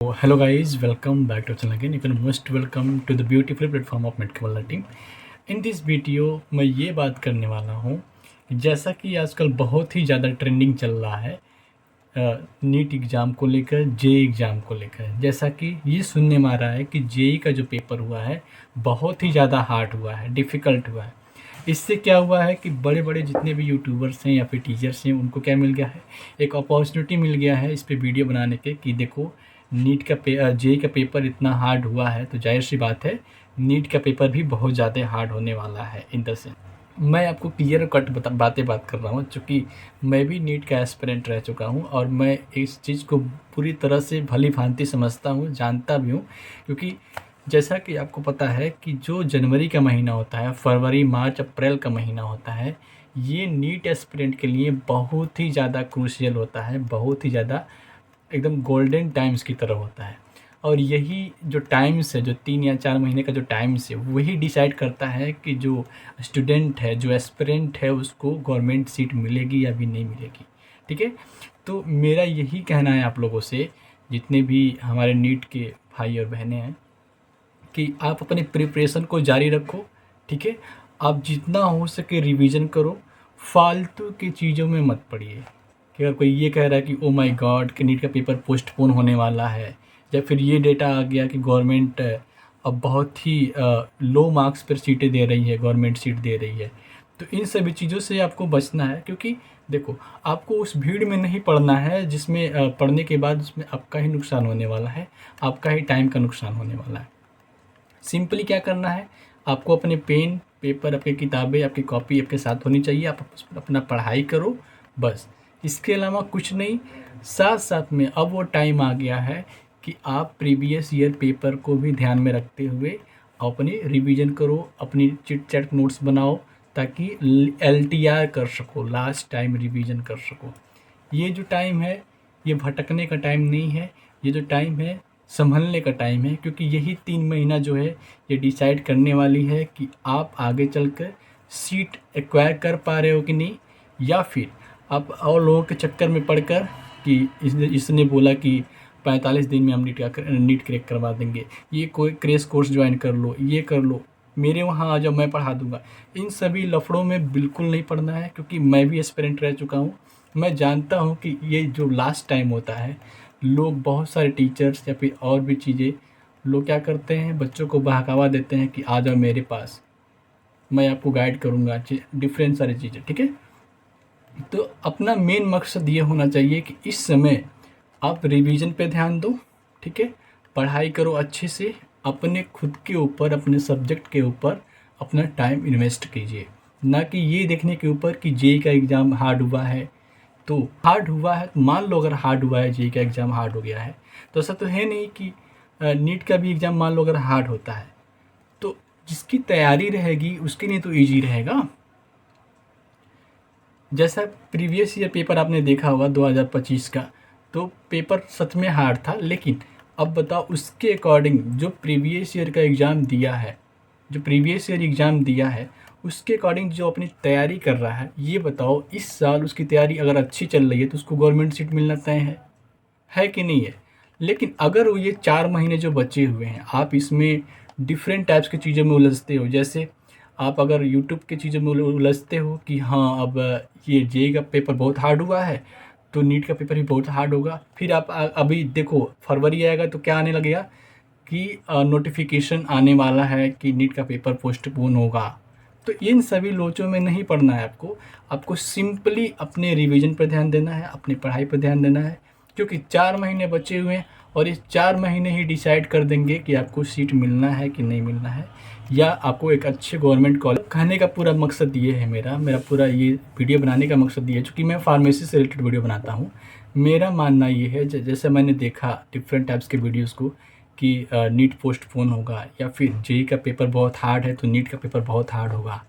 So, hello guys, welcome back to our channel again. You can most welcome to the beautiful platform of Medcable Learning. In this video मैं ये बात करने वाला हूँ कि जैसा कि आजकल बहुत ही ज़्यादा ट्रेंडिंग चल रहा है नीट एग्ज़ाम को लेकर, जेई एग्ज़ाम को लेकर। जैसा कि ये सुनने में आ रहा है कि जेई का जो पेपर हुआ है बहुत ही ज़्यादा हार्ड हुआ है, डिफ़िकल्ट हुआ है। इससे क्या हुआ है कि बड़े बड़े जितने भी यूट्यूबर्स हैं या फिर टीचर्स हैं, उनको क्या मिल गया है, एक अपॉर्चुनिटी मिल गया है इस पे वीडियो बनाने के कि देखो नीट का जेई का पेपर इतना हार्ड हुआ है, तो जाहिर सी बात है नीट का पेपर भी बहुत ज़्यादा हार्ड होने वाला है। इन द सेंस मैं आपको क्लियर कट बात कर रहा हूँ, चूँकि मैं भी नीट का एस्पिरेंट रह चुका हूँ और मैं इस चीज़ को पूरी तरह से भली भांति समझता हूँ, जानता भी हूँ। क्योंकि जैसा कि आपको पता है कि जो जनवरी का महीना होता है, फरवरी, मार्च, अप्रैल का महीना होता है, ये नीट एस्पिरेंट के लिए बहुत ही ज़्यादा क्रूशियल होता है, बहुत ही ज़्यादा एकदम गोल्डन टाइम्स की तरह होता है। और यही जो टाइम्स है, जो 3 या 4 महीने का जो टाइम्स है, वही डिसाइड करता है कि जो स्टूडेंट है, जो एस्पिरेंट है, उसको गवर्नमेंट सीट मिलेगी या भी नहीं मिलेगी। ठीक है? तो मेरा यही कहना है आप लोगों से, जितने भी हमारे नीट के भाई और बहनें हैं, कि आप अपनी प्रिपरेशन को जारी रखो। ठीक है? आप जितना हो सके रिवीजन करो, फालतू की चीज़ों में मत पड़िए। कि अगर कोई ये कह रहा है कि ओ माय गॉड कि नीट का पेपर पोस्टपोन होने वाला है, या फिर ये डेटा आ गया कि गवर्नमेंट अब बहुत ही लो मार्क्स पर सीटें दे रही है, गवर्नमेंट सीट दे रही है, तो इन सभी चीज़ों से आपको बचना है। क्योंकि देखो, आपको उस भीड़ में नहीं पढ़ना है जिसमें पढ़ने के बाद उसमें आपका ही नुकसान होने वाला है, आपका ही टाइम का नुकसान होने वाला है। सिंपली क्या करना है, आपको अपने पेन, पेपर, आपकी किताबें, आपकी कॉपी आपके साथ होनी चाहिए। आप अपना पढ़ाई करो बस, इसके अलावा कुछ नहीं। साथ साथ में अब वो टाइम आ गया है कि आप प्रीवियस ईयर पेपर को भी ध्यान में रखते हुए अपनी रिवीजन करो, अपनी चिट चैट नोट्स बनाओ, ताकि LTR कर सको, लास्ट टाइम रिवीजन कर सको। ये जो टाइम है, ये भटकने का टाइम नहीं है, ये जो टाइम है संभलने का टाइम है। क्योंकि यही 3 महीना जो है, ये डिसाइड करने वाली है कि आप आगे चलकर सीट एक्वायर कर पा रहे हो कि नहीं, या फिर आप और लोगों के चक्कर में पड़कर कि इसने बोला कि 45 दिन में हम नीट क्रैक करवा देंगे, ये कोई क्रैश कोर्स ज्वाइन कर लो, ये कर लो, मेरे वहाँ आ जाओ, मैं पढ़ा दूंगा। इन सभी लफड़ों में बिल्कुल नहीं पढ़ना है। क्योंकि मैं भी एस्पिरेंट रह चुका हूँ, मैं जानता हूँ कि ये जो लास्ट टाइम होता है, लोग बहुत सारे टीचर्स या फिर और भी चीज़ें, लोग क्या करते हैं, बच्चों को बहकावा देते हैं कि आ जाओ मेरे पास, मैं आपको गाइड करूँगा, डिफरेंट सारी चीज़ें। ठीक है? तो अपना मेन मकसद ये होना चाहिए कि इस समय आप रिवीजन पे ध्यान दो। ठीक है? पढ़ाई करो अच्छे से, अपने खुद के ऊपर, अपने सब्जेक्ट के ऊपर अपना टाइम इन्वेस्ट कीजिए, ना कि ये देखने के ऊपर कि जेई का एग्ज़ाम हार्ड हुआ है। तो हार्ड हुआ है, मान लो अगर हार्ड हुआ है, जेई का एग्ज़ाम हार्ड हो गया है, तो ऐसा तो है नहीं कि नीट का भी एग्ज़ाम मान लो अगर हार्ड होता है, तो जिसकी तैयारी रहेगी उसके लिए तो ईजी रहेगा। जैसा प्रीवियस ईयर पेपर आपने देखा होगा 2025 का, तो पेपर सच में हार्ड था। लेकिन अब बताओ, उसके अकॉर्डिंग जो प्रीवियस ईयर का एग्ज़ाम दिया है, जो प्रीवियस ईयर एग्ज़ाम दिया है, उसके अकॉर्डिंग जो अपनी तैयारी कर रहा है, ये बताओ इस साल उसकी तैयारी अगर अच्छी चल रही है तो उसको गवर्नमेंट सीट मिलना तय है कि नहीं है? लेकिन अगर वो ये 4 महीने जो बचे हुए हैं, आप इसमें डिफरेंट टाइप्स की चीज़ों में उलझते हो। जैसे आप अगर यूट्यूब की चीज़ों में उलझते हो कि हाँ, अब ये जेईई का पेपर बहुत हार्ड हुआ है, तो नीट का पेपर भी बहुत हार्ड होगा। फिर आप अभी देखो, फरवरी आएगा तो क्या आने लगेगा कि नोटिफिकेशन आने वाला है कि नीट का पेपर पोस्टपोन होगा। तो इन सभी लोचों में नहीं पढ़ना है आपको। आपको सिंपली अपने रिवीजन पर ध्यान देना है, अपनी पढ़ाई पर ध्यान देना है। क्योंकि 4 महीने बचे हुए हैं और इस 4 महीने ही डिसाइड कर देंगे कि आपको सीट मिलना है कि नहीं मिलना है, या आपको एक अच्छे गवर्नमेंट कॉलेज। कहने का पूरा मकसद ये है, मेरा पूरा ये वीडियो बनाने का मकसद ये है, चूँकि मैं फार्मेसी से रिलेटेड वीडियो बनाता हूँ। मेरा मानना ये है, जैसे मैंने देखा डिफरेंट टाइप्स के वीडियोज़ को, कि नीट पोस्टपोन होगा, या फिर जेईई का पेपर बहुत हार्ड है तो नीट का पेपर बहुत हार्ड होगा।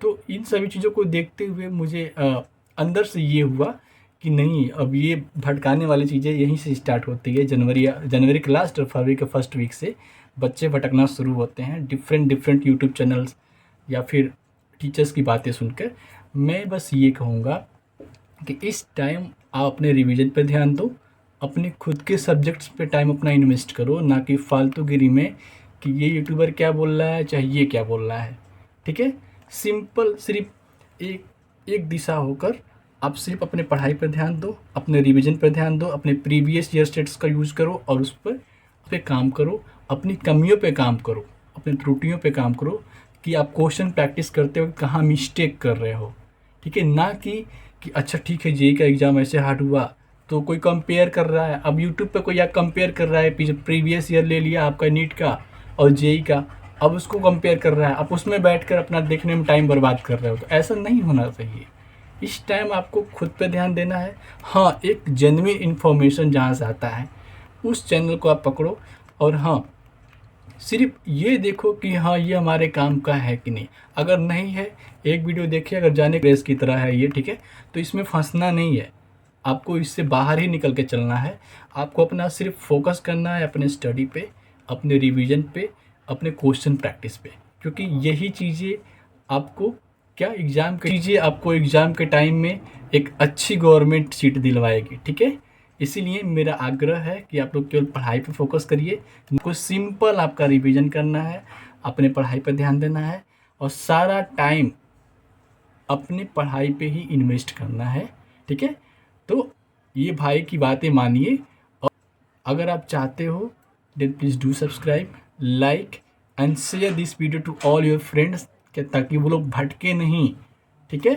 तो इन सभी चीज़ों को देखते हुए मुझे अंदर से ये हुआ कि नहीं, अब ये भटकाने वाली चीज़ें यहीं से स्टार्ट होती है। जनवरी के लास्ट और फरवरी के फर्स्ट वीक से बच्चे भटकना शुरू होते हैं, डिफरेंट यूट्यूब चैनल्स या फिर टीचर्स की बातें सुनकर। मैं बस ये कहूँगा कि इस टाइम आप अपने रिवीजन पर ध्यान दो, अपने खुद के सब्जेक्ट्स पे टाइम अपना इन्वेस्ट करो, ना कि फालतूगिरी में कि ये यूट्यूबर क्या बोल रहा है, चाहे ये क्या बोल रहा है। ठीक है, सिंपल सिर्फ एक एक दिशा होकर आप सिर्फ अपने पढ़ाई पर ध्यान दो, अपने रिवीजन पर ध्यान दो, अपने प्रीवियस ईयर स्टेट्स का यूज़ करो और उस पे काम करो, अपनी कमियों पे काम करो, अपनी त्रुटियों पे काम करो कि आप क्वेश्चन प्रैक्टिस करते वक्त कहाँ मिस्टेक कर रहे हो। ठीक है, ना कि अच्छा ठीक है जेईई का एग्ज़ाम ऐसे हार्ड हुआ तो कोई कंपेयर कर रहा है, अब यूट्यूब पे कोई कंपेयर कर रहा है, पीछे प्रीवियस ईयर ले लिया आपका नीट का और जेईई का, अब उसको कंपेयर कर रहा है, आप उसमें बैठकर अपना देखने में टाइम बर्बाद कर रहे हो। तो ऐसा नहीं होना चाहिए। इस टाइम आपको खुद पे ध्यान देना है। हाँ, एक जेन्युइन इन्फॉर्मेशन जहाँ से आता है उस चैनल को आप पकड़ो, और हाँ, सिर्फ ये देखो कि हाँ ये हमारे काम का है कि नहीं। अगर नहीं है, एक वीडियो देखिए, अगर जाने रेस की तरह है ये, ठीक है, तो इसमें फंसना नहीं है, आपको इससे बाहर ही निकल के चलना है। आपको अपना सिर्फ फोकस करना है अपने स्टडी पे, अपने रिवीजन पे, अपने क्वेश्चन प्रैक्टिस पे, क्योंकि यही चीज़ें आपको एग्ज़ाम के टाइम में एक अच्छी गवर्नमेंट सीट दिलवाएगी। ठीक है, इसीलिए मेरा आग्रह है कि आप लोग केवल पढ़ाई पे फोकस करिए। कुछ सिंपल आपका रिवीजन करना है, अपने पढ़ाई पर ध्यान देना है और सारा टाइम अपने पढ़ाई पे ही इन्वेस्ट करना है। ठीक है, तो ये भाई की बातें मानिए, और अगर आप चाहते हो then please do subscribe, like and share this video to all your friends, ताकि वो लोग भटके नहीं। ठीक है,